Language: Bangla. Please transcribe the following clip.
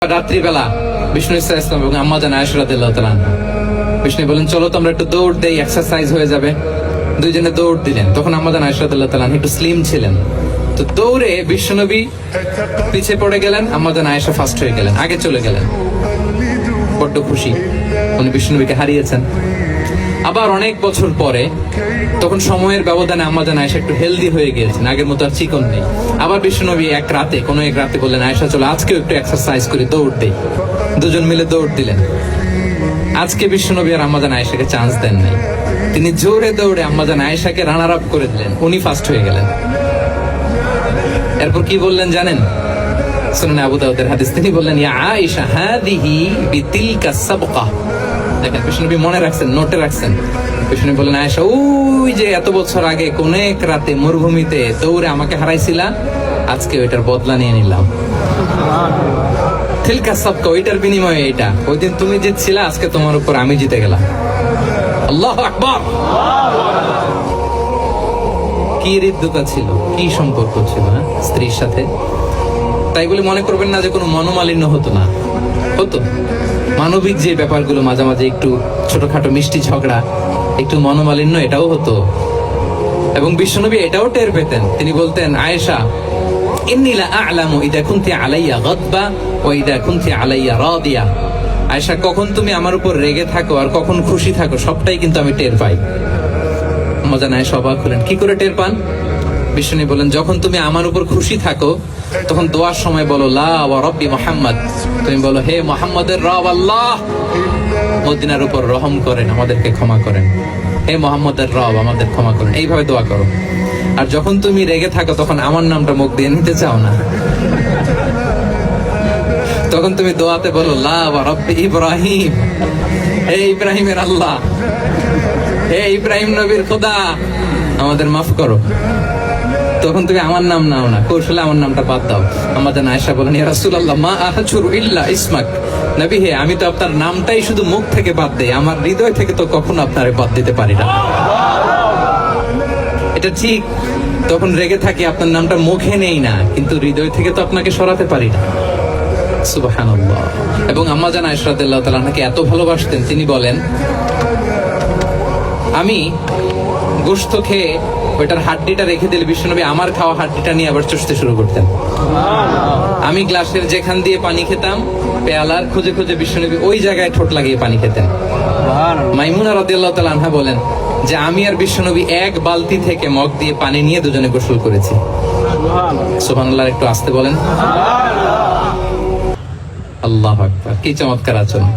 রাত্রিবেলা বিষ্ণু ইসলাম এবং আম্মা জান আয়েশা রাদিয়াল্লাহু তাআলা আনহা বিষ্ণু বলেন, চলো তো আমরা একটু দৌড় দেই, এক্সারসাইজ হয়ে যাবে। দুইজনে দৌড় দিলেন। তখন আম্মা জান আয়েশা রাদিয়াল্লাহু তাআলা আনহা একটু স্লিম ছিলেন, তো দৌড়ে বিশ্বনবী পিছে পড়ে গেলেন, আম্মা জান আয়েশা ফার্স্ট হয়ে গেলেন, আগে চলে গেলেন। বড্ড খুশি, উনি বিশ্বনবীকে হারিয়েছেন। আবার অনেক বছর পরে, তখন সময়ের ব্যবধানে আম্মা জান আয়েশা একটু হেলদি হয়ে গিয়েছেন, আগের মতো আর চিকন নেই। আবার বিশ্বনবী এক রাতে বললেন, আয়েশা চলো আজকেও একটু এক্সারসাইজ করে দৌড় দেই। দুজন মিলে দৌড় দিলেন। আজকে বিশ্বনবী আর আম্মা জান আয়েশাকে চান্স দেন নাই, তিনি জোরে দৌড়ে আম্মা জান আয়েশাকে রানার আপ করে দিলেন, উনি ফার্স্ট হয়ে গেলেন। এরপর কি বললেন জানেন? সুনানে আবু দাউদের হাদিস, তিনি বললেন, ইয়া আয়েশা হাদিহি বিতিলকা সাবকা। দেখেন বিশ্বনবী মনে রাখছেন, নোটে রাখছেন। বিষ্ণু বললেন, আয়েশা ওই যে এত বছর আগে কোন এক রাতে মরুভূমিতে দৌড়ে আমাকে হারাইছিলা, আজকে ওইটার বদলা নিয়ে নিলাম। তিলকা সাবকা, ওইটার বিনিময়ে এটা। ওই দিন তুমি জিতছিলা, আজকে তোমার উপর আমি জিতে গেলাম। আল্লাহু আকবার। কি হৃদ্যতা ছিল, কি সম্পর্ক ছিল স্ত্রীর সাথে। তাই বলে মনে করবেন না যে কোনো মনোমালিন্য হতো না, হতো। মানবিক যে ব্যাপারগুলো, মাঝে মাঝে একটু ছোটখাটো মিষ্টি ঝগড়া, একটু মনোমালিন্য, এটাও হতো। এবং বিশ্বনবী এটাও টের পেতেন। তিনি বলতেন, আয়েশা ইন্নী লা আ'লামু ইযা কুনতি আলাইয়া গাদবা ওয়া ইযা কুনতি আলাইয়া রাদিয়া। আয়েশা, কখন তুমি আমার উপর রেগে থাকো আর কখন খুশি থাকো, সবটাই কিন্তু আমি টের পাই। আম্মা জান আয়েশা অবাক হলেন, কি করে টের পান? বিশ্বনবী বলেন, যখন তুমি আমার উপর খুশি থাকো তখন দোয়ার সময় বলো লা ওয়া রাব্বি মুহাম্মদ, তুমি বলো, হে মুহাম্মদের রব আল্লাহ, মদিনার উপর রহম করেন, আমাদেরকে ক্ষমা করেন। হে মুহাম্মদের রব, আমাদের ক্ষমা করেন। এইভাবে দোয়া করো। আর যখন তুমি রেগে থাকো তখন আমার নামটা মুখ দিয়ে নিতে চাও না, তখন তুমি দোয়াতে বলো লা ওয়া রাব্বি ইব্রাহিম, হে ইব্রাহিমের আল্লাহ, হে ইব্রাহিম নবীর খোদা, আমাদের মাফ করো। তখন তুমি আমার নাম নাও না, কৌশলে আমার নামটা বাদ দাও। আম্মা জান আয়েশা বলেন, ইয়া রাসূলুল্লাহ মা আহজুরু ইল্লা ইসমাক। নবী হে, আমি তো আপনার নামটাই শুধু মুখ থেকে বাদ দেই, আমার হৃদয় থেকে তো কখনো আপনারে বাদ দিতে পারি না। এটা ঠিক, তখন রেগে থাকি, আপনার নামটা মুখে নেই না, কিন্তু হৃদয় থেকে তো আপনাকে সরাতে পারি না। সুবহানাল্লাহ। এবং আম্মা জান আয়েশা রাদিয়াল্লাহু তাআলা আনহাকে এত ভালোবাসতেন, তিনি বলেন, আমি গোশত খেয়ে ওইটার হাড্ডিটা রেখে দিলে বিশ্বনবী আমার খাওয়া হাড্ডিটা নিয়ে আবার চুষতে শুরু করতেন। আমি গ্লাসের যেখান দিয়ে পানি খেতাম, পেয়ালার খুঁজে খুঁজে বিশ্বনবী ওই জায়গায় ঠোঁট লাগিয়ে পানি খেতেন। মাইমুনা রাদিয়াল্লাহু তাআলা আনহা বলেন যে আমি আর বিশ্বনবী এক বালতি থেকে মগ দিয়ে পানি নিয়ে দুজনে গোসল করেছি। সুবহানাল্লাহ। একটু আস্তে বলেন। আল্লাহু আকবার। কি চমৎকার আচরণ।